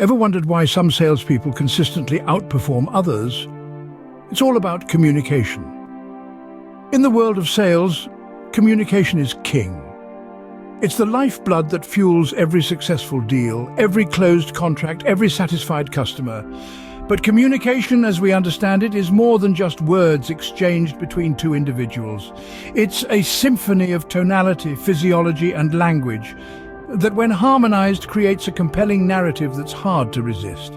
Ever wondered why some salespeople consistently outperform others? It's all about communication. In the world of sales, communication is king. It's the lifeblood that fuels every successful deal, every closed contract, every satisfied customer. But communication, as we understand it, is more than just words exchanged between two individuals. It's a symphony of tonality, physiology, and language that, when harmonized, creates a compelling narrative that's hard to resist.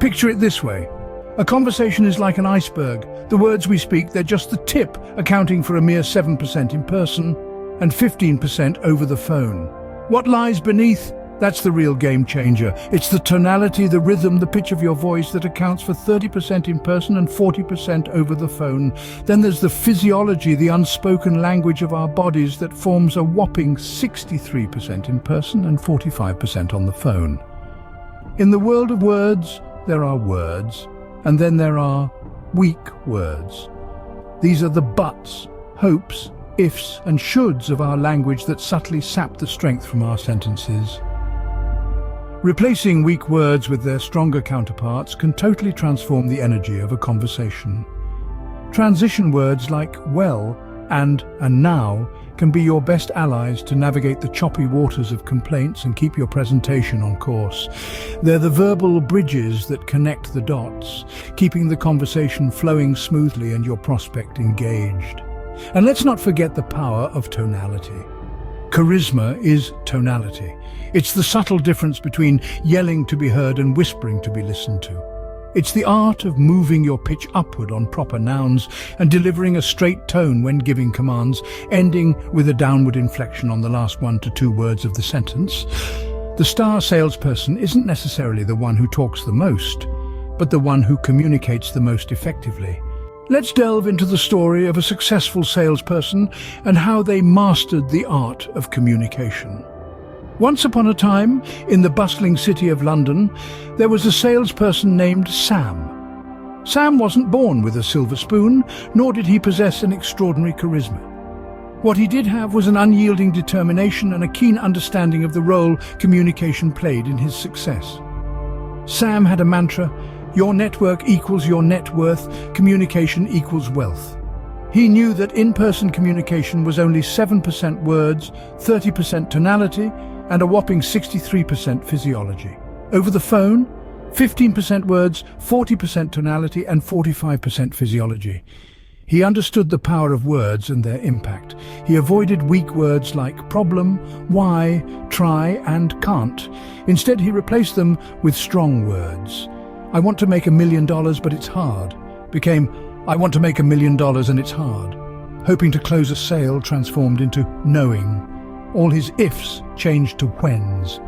Picture it this way. A conversation is like an iceberg. The words we speak, they're just the tip, accounting for a mere 7% in person and 15% over the phone. What lies beneath? That's the real game changer. It's the tonality, the rhythm, the pitch of your voice that accounts for 30% in person and 40% over the phone. Then there's the physiology, the unspoken language of our bodies that forms a whopping 63% in person and 45% on the phone. In the world of words, there are words, and then there are weak words. These are the buts, hopes, ifs, and shoulds of our language that subtly sap the strength from our sentences. Replacing weak words with their stronger counterparts can totally transform the energy of a conversation. Transition words like well and now can be your best allies to navigate the choppy waters of complaints and keep your presentation on course. They're the verbal bridges that connect the dots, keeping the conversation flowing smoothly and your prospect engaged. And let's not forget the power of tonality. Charisma is tonality. It's the subtle difference between yelling to be heard and whispering to be listened to. It's the art of moving your pitch upward on proper nouns and delivering a straight tone when giving commands, ending with a downward inflection on the last 1 to 2 words of the sentence. The star salesperson isn't necessarily the one who talks the most, but the one who communicates the most effectively. Let's delve into the story of a successful salesperson and how they mastered the art of communication. Once upon a time, in the bustling city of London, there was a salesperson named Sam. Sam wasn't born with a silver spoon, nor did he possess an extraordinary charisma. What he did have was an unyielding determination and a keen understanding of the role communication played in his success. Sam had a mantra: your network equals your net worth, communication equals wealth. He knew that in-person communication was only 7% words, 30% tonality, and a whopping 63% physiology. Over the phone, 15% words, 40% tonality, and 45% physiology. He understood the power of words and their impact. He avoided weak words like problem, why, try, and can't. Instead, he replaced them with strong words. I want to make $1 million, but it's hard, became I want to make $1 million and it's hard. Hoping to close a sale transformed into knowing. All his ifs changed to whens.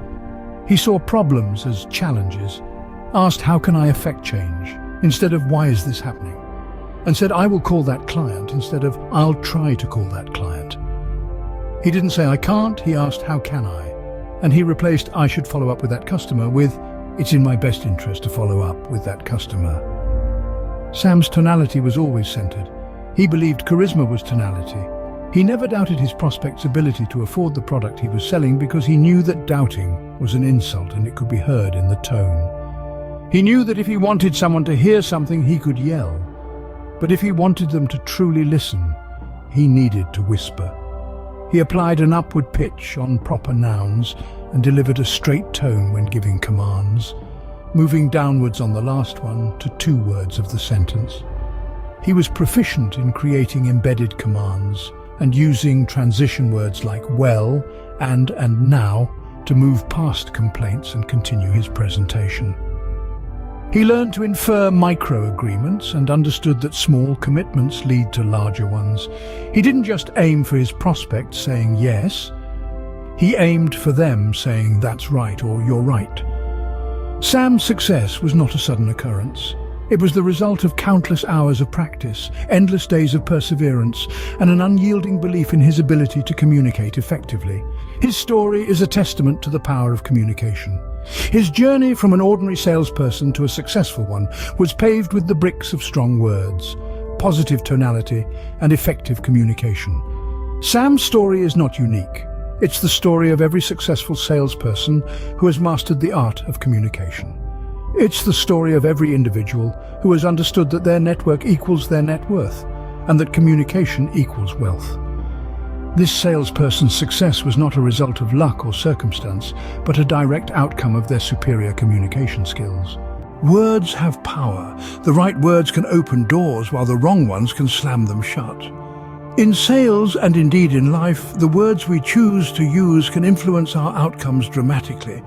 He saw problems as challenges, asked how can I affect change, instead of why is this happening, and said I will call that client instead of I'll try to call that client. He didn't say I can't, he asked how can I, and he replaced I should follow up with that customer with it's in my best interest to follow up with that customer. Sam's tonality was always centered. He believed charisma was tonality. He never doubted his prospect's ability to afford the product he was selling because he knew that doubting was an insult and it could be heard in the tone. He knew that if he wanted someone to hear something, he could yell. But if he wanted them to truly listen, he needed to whisper. He applied an upward pitch on proper nouns and delivered a straight tone when giving commands, moving downwards on the last one to 2 words of the sentence. He was proficient in creating embedded commands and using transition words like well and now to move past complaints and continue his presentation. He learned to infer micro-agreements and understood that small commitments lead to larger ones. He didn't just aim for his prospects saying yes, he aimed for them saying that's right or you're right. Sam's success was not a sudden occurrence. It was the result of countless hours of practice, endless days of perseverance, and an unyielding belief in his ability to communicate effectively. His story is a testament to the power of communication. His journey from an ordinary salesperson to a successful one was paved with the bricks of strong words, positive tonality, and effective communication. Sam's story is not unique. It's the story of every successful salesperson who has mastered the art of communication. It's the story of every individual who has understood that their network equals their net worth, and that communication equals wealth. This salesperson's success was not a result of luck or circumstance, but a direct outcome of their superior communication skills. Words have power. The right words can open doors, while the wrong ones can slam them shut. In sales, and indeed in life, the words we choose to use can influence our outcomes dramatically.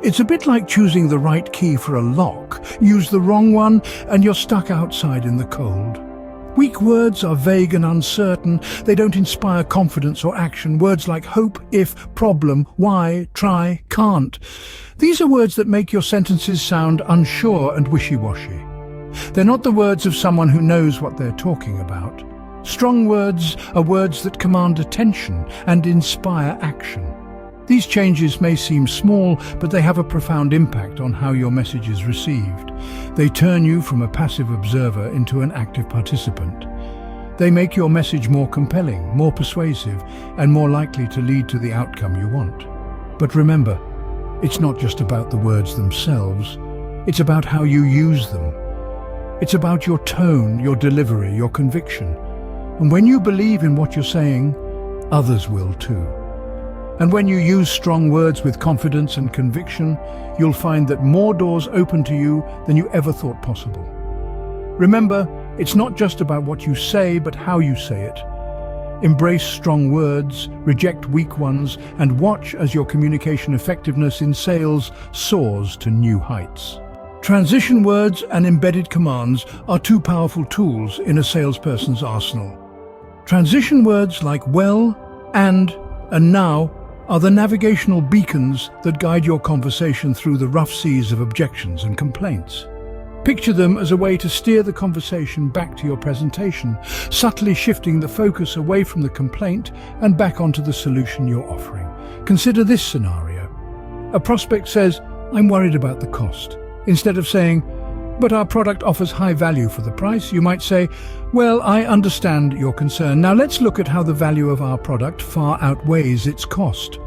It's a bit like choosing the right key for a lock. Use the wrong one, and you're stuck outside in the cold. Weak words are vague and uncertain. They don't inspire confidence or action. Words like hope, if, problem, why, try, can't. These are words that make your sentences sound unsure and wishy-washy. They're not the words of someone who knows what they're talking about. Strong words are words that command attention and inspire action. These changes may seem small, but they have a profound impact on how your message is received. They turn you from a passive observer into an active participant. They make your message more compelling, more persuasive, and more likely to lead to the outcome you want. But remember, it's not just about the words themselves. It's about how you use them. It's about your tone, your delivery, your conviction. And when you believe in what you're saying, others will too. And when you use strong words with confidence and conviction, you'll find that more doors open to you than you ever thought possible. Remember, it's not just about what you say, but how you say it. Embrace strong words, reject weak ones, and watch as your communication effectiveness in sales soars to new heights. Transition words and embedded commands are two powerful tools in a salesperson's arsenal. Transition words like well, and now are the navigational beacons that guide your conversation through the rough seas of objections and complaints. Picture them as a way to steer the conversation back to your presentation, subtly shifting the focus away from the complaint and back onto the solution you're offering. Consider this scenario. A prospect says, "I'm worried about the cost." Instead of saying, "But our product offers high value for the price," you might say, "Well, I understand your concern. Now let's look at how the value of our product far outweighs its cost."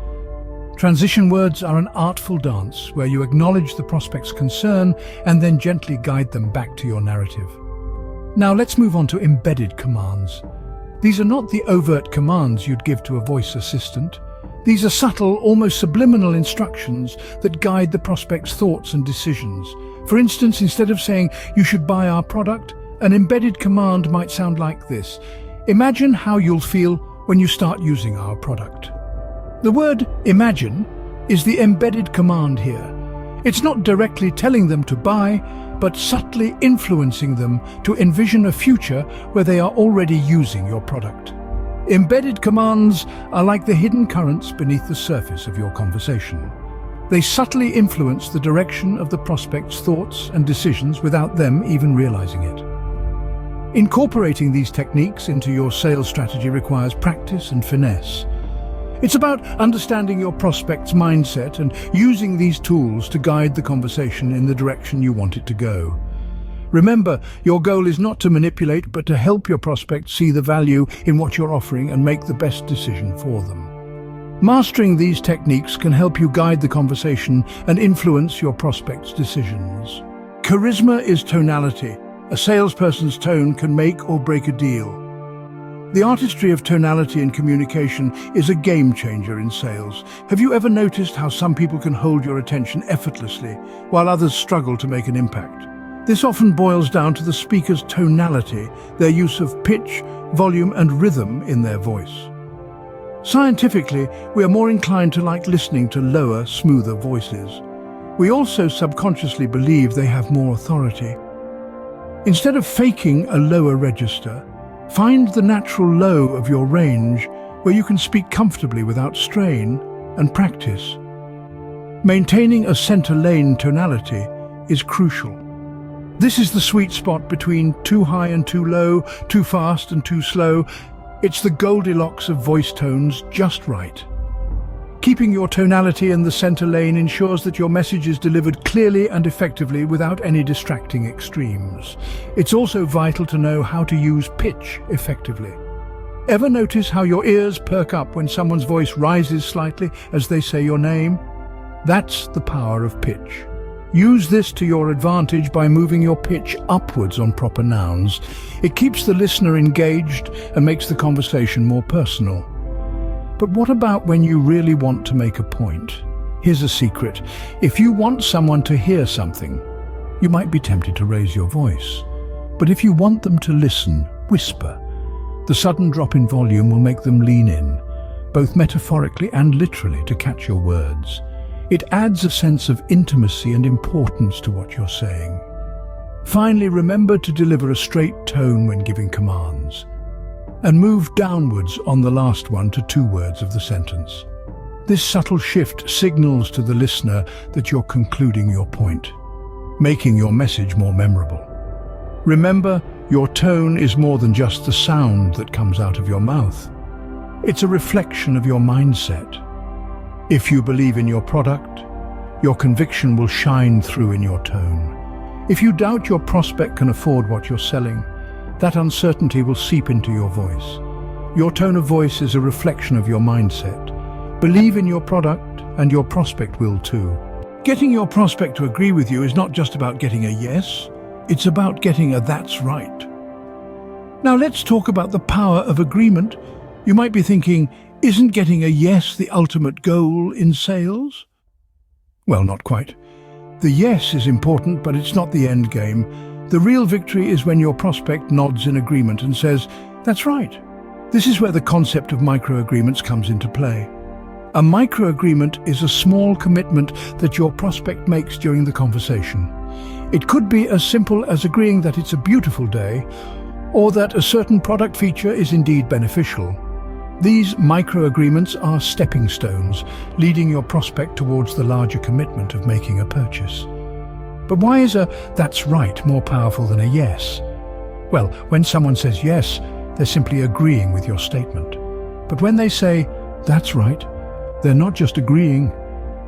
Transition words are an artful dance where you acknowledge the prospect's concern and then gently guide them back to your narrative. Now let's move on to embedded commands. These are not the overt commands you'd give to a voice assistant. These are subtle, almost subliminal instructions that guide the prospect's thoughts and decisions. For instance, instead of saying, "You should buy our product," an embedded command might sound like this: "Imagine how you'll feel when you start using our product." The word "imagine" is the embedded command here. It's not directly telling them to buy, but subtly influencing them to envision a future where they are already using your product. Embedded commands are like the hidden currents beneath the surface of your conversation. They subtly influence the direction of the prospect's thoughts and decisions without them even realizing it. Incorporating these techniques into your sales strategy requires practice and finesse. It's about understanding your prospect's mindset and using these tools to guide the conversation in the direction you want it to go. Remember, your goal is not to manipulate, but to help your prospect see the value in what you're offering and make the best decision for them. Mastering these techniques can help you guide the conversation and influence your prospect's decisions. Charisma is tonality. A salesperson's tone can make or break a deal. The artistry of tonality in communication is a game changer in sales. Have you ever noticed how some people can hold your attention effortlessly, while others struggle to make an impact? This often boils down to the speaker's tonality, their use of pitch, volume, and rhythm in their voice. Scientifically, we are more inclined to like listening to lower, smoother voices. We also subconsciously believe they have more authority. Instead of faking a lower register, find the natural low of your range where you can speak comfortably without strain, and practice. Maintaining a center lane tonality is crucial. This is the sweet spot between too high and too low, too fast and too slow. It's the Goldilocks of voice tones, just right. Keeping your tonality in the center lane ensures that your message is delivered clearly and effectively without any distracting extremes. It's also vital to know how to use pitch effectively. Ever notice how your ears perk up when someone's voice rises slightly as they say your name? That's the power of pitch. Use this to your advantage by moving your pitch upwards on proper nouns. It keeps the listener engaged and makes the conversation more personal. But what about when you really want to make a point? Here's a secret. If you want someone to hear something, you might be tempted to raise your voice. But if you want them to listen, whisper. The sudden drop in volume will make them lean in, both metaphorically and literally, to catch your words. It adds a sense of intimacy and importance to what you're saying. Finally, remember to deliver a straight tone when giving commands, and move downwards on the last one to 2 words of the sentence. This subtle shift signals to the listener that you're concluding your point, making your message more memorable. Remember, your tone is more than just the sound that comes out of your mouth. It's a reflection of your mindset. If you believe in your product, your conviction will shine through in your tone. If you doubt your prospect can afford what you're selling, that uncertainty will seep into your voice. Your tone of voice is a reflection of your mindset. Believe in your product, and your prospect will too. Getting your prospect to agree with you is not just about getting a yes, it's about getting a "that's right." Now let's talk about the power of agreement. You might be thinking, isn't getting a yes the ultimate goal in sales? Well, not quite. The yes is important, but it's not the end game. The real victory is when your prospect nods in agreement and says, "That's right." This is where the concept of micro-agreements comes into play. A micro-agreement is a small commitment that your prospect makes during the conversation. It could be as simple as agreeing that it's a beautiful day, or that a certain product feature is indeed beneficial. These micro-agreements are stepping stones, leading your prospect towards the larger commitment of making a purchase. But why is a "that's right" more powerful than a yes? Well, when someone says yes, they're simply agreeing with your statement. But when they say, "That's right," they're not just agreeing,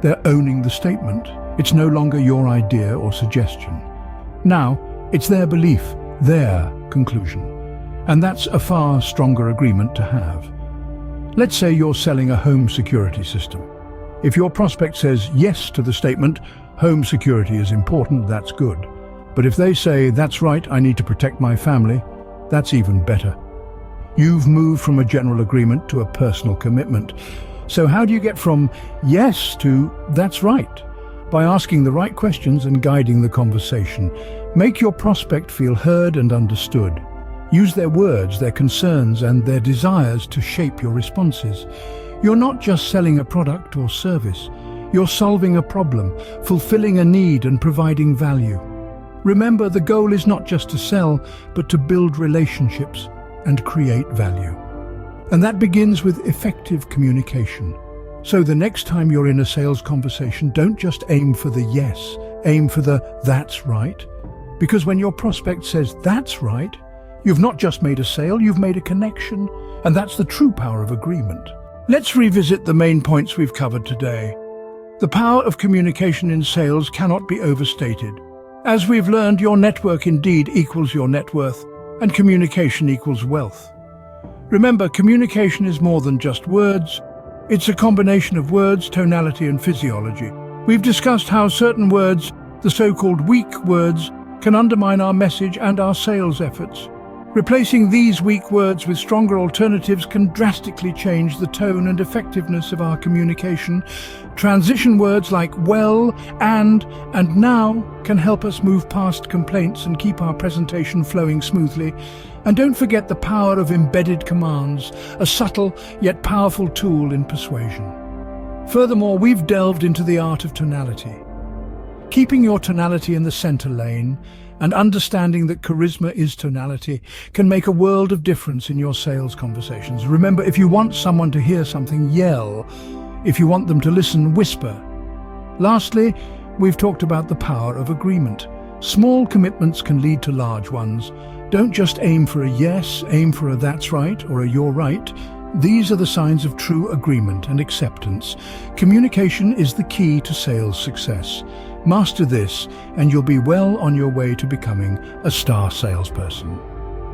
they're owning the statement. It's no longer your idea or suggestion. Now, it's their belief, their conclusion. And that's a far stronger agreement to have. Let's say you're selling a home security system. If your prospect says yes to the statement, "Home security is important," that's good. But if they say, "That's right, I need to protect my family," that's even better. You've moved from a general agreement to a personal commitment. So how do you get from yes to "that's right"? By asking the right questions and guiding the conversation. Make your prospect feel heard and understood. Use their words, their concerns, and their desires to shape your responses. You're not just selling a product or service. You're solving a problem, fulfilling a need, and providing value. Remember, the goal is not just to sell, but to build relationships and create value. And that begins with effective communication. So the next time you're in a sales conversation, don't just aim for the yes, aim for the "that's right." Because when your prospect says "that's right," you've not just made a sale, you've made a connection. And that's the true power of agreement. Let's revisit the main points we've covered today. The power of communication in sales cannot be overstated. As we've learned, your network indeed equals your net worth, and communication equals wealth. Remember, communication is more than just words. It's a combination of words, tonality, and physiology. We've discussed how certain words, the so-called weak words, can undermine our message and our sales efforts. Replacing these weak words with stronger alternatives can drastically change the tone and effectiveness of our communication. Transition words like "well," and "now" can help us move past complaints and keep our presentation flowing smoothly. And don't forget the power of embedded commands, a subtle yet powerful tool in persuasion. Furthermore, we've delved into the art of tonality. Keeping your tonality in the center lane and understanding that charisma is tonality can make a world of difference in your sales conversations. Remember, if you want someone to hear something, yell. If you want them to listen, whisper. Lastly, we've talked about the power of agreement. Small commitments can lead to large ones. Don't just aim for a yes, aim for a "that's right" or a "you're right." These are the signs of true agreement and acceptance. Communication is the key to sales success. Master this, and you'll be well on your way to becoming a star salesperson.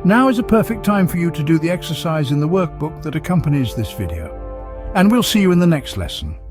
Now is a perfect time for you to do the exercise in the workbook that accompanies this video. And we'll see you in the next lesson.